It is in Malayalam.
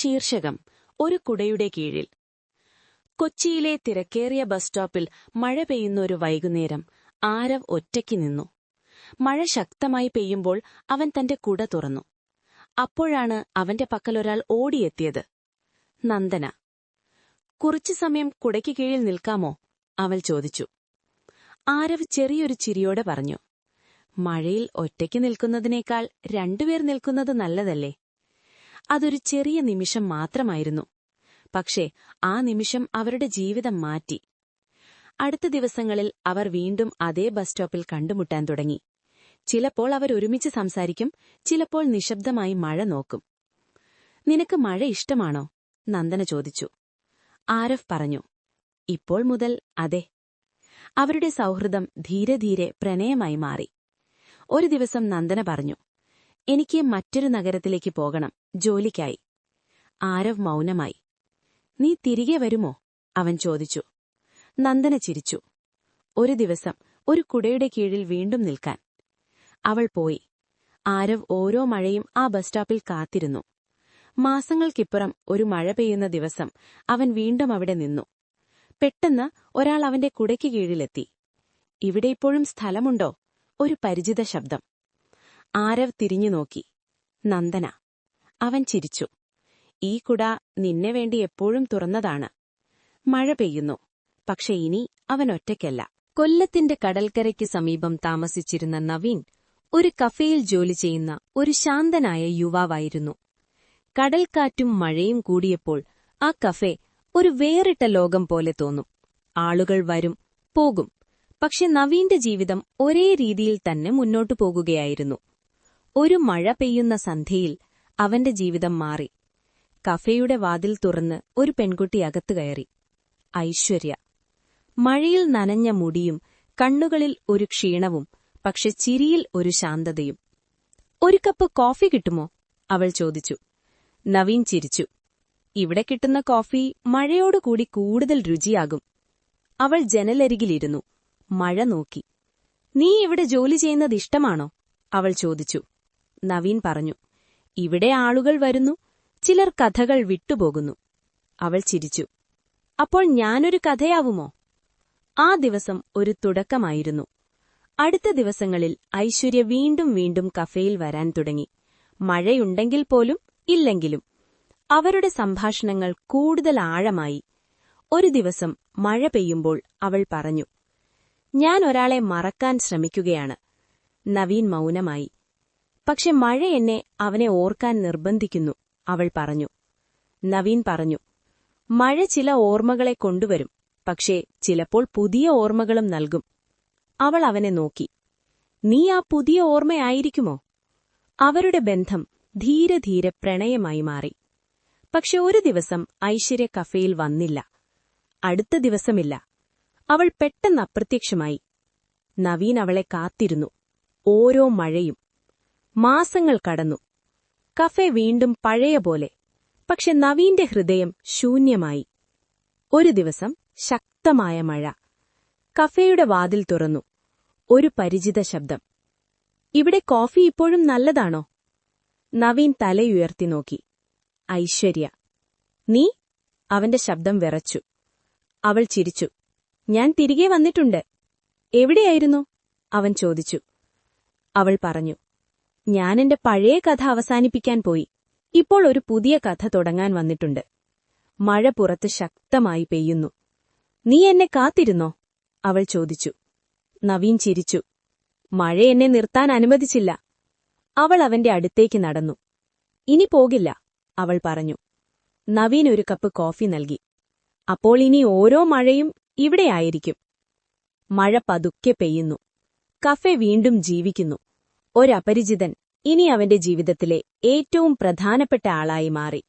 ശീർഷകം ഒരു കുടയുടെ കീഴിൽ. കൊച്ചിയിലെ തിരക്കേറിയ ബസ് സ്റ്റോപ്പിൽ മഴ പെയ്യുന്ന ഒരു വൈകുന്നേരം ആരവ് ഒറ്റയ്ക്ക് നിന്നു. മഴ ശക്തമായി പെയ്യുമ്പോൾ അവൻ തന്റെ കുട തുറന്നു. അപ്പോഴാണ് അവന്റെ പക്കലൊരാൾ ഓടിയെത്തിയത്. നന്ദന. കുറച്ചു സമയം കുടയ്ക്ക് കീഴിൽ നിൽക്കാമോ? അവൾ ചോദിച്ചു. ആരവ് ചെറിയൊരു ചിരിയോടെ പറഞ്ഞു, മഴയിൽ ഒറ്റയ്ക്ക് നിൽക്കുന്നതിനേക്കാൾ രണ്ടുപേർ നിൽക്കുന്നത് നല്ലതല്ലേ? അതൊരു ചെറിയ നിമിഷം മാത്രമായിരുന്നു. പക്ഷേ ആ നിമിഷം അവരുടെ ജീവിതം മാറ്റി. അടുത്ത ദിവസങ്ങളിൽ അവർ വീണ്ടും അതേ ബസ് സ്റ്റോപ്പിൽ കണ്ടുമുട്ടാൻ തുടങ്ങി. ചിലപ്പോൾ അവർ ഒരുമിച്ച് സംസാരിക്കും, ചിലപ്പോൾ നിശബ്ദമായി മഴ നോക്കും. നിനക്ക് മഴ ഇഷ്ടമാണോ? നന്ദന ചോദിച്ചു. ആരവ് പറഞ്ഞു, ഇപ്പോൾ മുതൽ അതെ. അവരുടെ സൗഹൃദം ധീരെ ധീരെ പ്രണയമായി മാറി. ഒരു ദിവസം നന്ദന പറഞ്ഞു, എനിക്ക് മറ്റൊരു നഗരത്തിലേക്ക് പോകണം, ജോലിക്കായി. ആരവ് മൗനമായി. നീ തിരികെ വരുമോ? അവൻ ചോദിച്ചു. നന്ദന ചിരിച്ചു. ഒരു ദിവസം ഒരു കുടയുടെ കീഴിൽ വീണ്ടും നിൽക്കാൻ. അവൾ പോയി. ആരവ് ഓരോ മഴയും ആ ബസ് സ്റ്റോപ്പിൽ കാത്തിരുന്നു. മാസങ്ങൾക്കിപ്പുറം ഒരു മഴ പെയ്യുന്ന ദിവസം അവൻ വീണ്ടും അവിടെ നിന്നു. പെട്ടെന്ന് ഒരാൾ അവന്റെ കുടയ്ക്ക് കീഴിലെത്തി. ഇവിടെ ഇപ്പോഴും സ്ഥലമുണ്ടോ? ഒരു പരിചിത ശബ്ദം. ആരവ് തിരിഞ്ഞു നോക്കി. നന്ദന. അവൻ ചിരിച്ചു. ഈ കുട നിന്നെ വേണ്ടി എപ്പോഴും തുറന്നതാണ്. മഴ പെയ്യുന്നു, പക്ഷെ ഇനി അവൻ ഒറ്റയ്ക്കല്ല. കൊല്ലത്തിന്റെ കടൽക്കരയ്ക്ക് സമീപം താമസിച്ചിരുന്ന നവീൻ ഒരു കഫേയിൽ ജോലി ചെയ്യുന്ന ഒരു ശാന്തനായ യുവാവായിരുന്നു. കടൽക്കാറ്റും മഴയും കൂടിയപ്പോൾ ആ കഫേ ഒരു വേറിട്ട ലോകം പോലെ തോന്നും. ആളുകൾ വരും, പോകും. പക്ഷെ നവീന്റെ ജീവിതം ഒരേ രീതിയിൽ തന്നെ മുന്നോട്ടു പോകുകയായിരുന്നു. ഒരു മഴ പെയ്യുന്ന സന്ധ്യയിൽ അവന്റെ ജീവിതം മാറി. കഫേയുടെ വാതിൽ തുറന്ന് ഒരു പെൺകുട്ടി അകത്തു കയറി. ഐശ്വര്യ. മഴയിൽ നനഞ്ഞ മുടിയും കണ്ണുകളിൽ ഒരു ക്ഷീണവും, പക്ഷെ ചിരിയിൽ ഒരു ശാന്തതയും. ഒരു കപ്പ് കോഫി കിട്ടുമോ? അവൾ ചോദിച്ചു. നവീൻ ചിരിച്ചു. ഇവിടെ കിട്ടുന്ന കോഫി മഴയോടുകൂടി കൂടുതൽ രുചിയാകും. അവൾ ജനലരികിലിരുന്നു. മഴ നോക്കി. നീ ഇവിടെ ജോലി ചെയ്യുന്നത് ഇഷ്ടമാണോ? അവൾ ചോദിച്ചു. നവീൻ പറഞ്ഞു, ഇവിടെ ആളുകൾ വരുന്നു, ചിലർ കഥകൾ വിട്ടുപോകുന്നു. അവൾ ചിരിച്ചു. അപ്പോൾ ഞാനൊരു കഥയാവുമോ? ആ ദിവസം ഒരു തുടക്കമായിരുന്നു. അടുത്ത ദിവസങ്ങളിൽ ഐശ്വര്യ വീണ്ടും വീണ്ടും കഫേയിൽ വരാൻ തുടങ്ങി. മഴയുണ്ടെങ്കിൽ പോലും ഇല്ലെങ്കിലും. അവരുടെ സംഭാഷണങ്ങൾ കൂടുതൽ ആഴമായി. ഒരു ദിവസം മഴ പെയ്യുമ്പോൾ അവൾ പറഞ്ഞു, ഞാൻ ഒരാളെ മറക്കാൻ ശ്രമിക്കുകയാണ്. നവീൻ മൗനമായി. പക്ഷെ മഴ എന്നെ അവനെ ഓർക്കാൻ നിർബന്ധിക്കുന്നു, അവൾ പറഞ്ഞു. നവീൻ പറഞ്ഞു, മഴ ചില ഓർമ്മകളെ കൊണ്ടുവരും, പക്ഷേ ചിലപ്പോൾ പുതിയ ഓർമ്മകളും നൽകും. അവൾ അവനെ നോക്കി. നീ ആ പുതിയ ഓർമ്മയായിരിക്കുമോ? അവരുടെ ബന്ധം ധീരെ ധീരെ പ്രണയമായി മാറി. പക്ഷെ ഒരു ദിവസം ഐശ്വര്യ കഫേയിൽ വന്നില്ല. അടുത്ത ദിവസമില്ല. അവൾ പെട്ടെന്ന് അപ്രത്യക്ഷമായി. നവീൻ അവളെ കാത്തിരുന്നു. ഓരോ മഴയും. മാസങ്ങൾ കടന്നു. കഫേ വീണ്ടും പഴയ പോലെ. പക്ഷെ നവീന്റെ ഹൃദയം ശൂന്യമായി. ഒരു ദിവസം ശക്തമായ മഴ. കഫേയുടെ വാതിൽ തുറന്നു. ഒരു പരിചിത ശബ്ദം. ഇവിടെ കോഫി ഇപ്പോഴും നല്ലതാണോ? നവീൻ തലയുയർത്തി നോക്കി. ഐശ്വര്യ. നീ? അവന്റെ ശബ്ദം വിറച്ചു. അവൾ ചിരിച്ചു. ഞാൻ തിരികെ വന്നിട്ടുണ്ട്. എവിടെയായിരുന്നു? അവൻ ചോദിച്ചു. അവൾ പറഞ്ഞു, ഞാൻ എന്റെ പഴയ കഥ അവസാനിപ്പിക്കാൻ പോയി. ഇപ്പോൾ ഒരു പുതിയ കഥ തുടങ്ങാൻ വന്നിട്ടുണ്ട്. മഴ പുറത്ത് ശക്തമായി പെയ്യുന്നു. നീ എന്നെ കാത്തിരുന്നോ? അവൾ ചോദിച്ചു. നവീൻ ചിരിച്ചു. മഴ എന്നെ നിർത്താൻ അനുവദിച്ചില്ല. അവൾ അവന്റെ അടുത്തേക്ക് നടന്നു. ഇനി പോകില്ല, അവൾ പറഞ്ഞു. നവീൻ ഒരു കപ്പ് കോഫി നൽകി. അപ്പോൾ ഇനി ഓരോ മഴയും ഇവിടെയായിരിക്കും. മഴ പതുക്കെ പെയ്യുന്നു. കഫേ വീണ്ടും ജീവിക്കുന്നു. ഒരപരിചിതൻ ഇനി അവന്റെ ജീവിതത്തിലെ ഏറ്റവും പ്രധാനപ്പെട്ട ആളായി മാറി.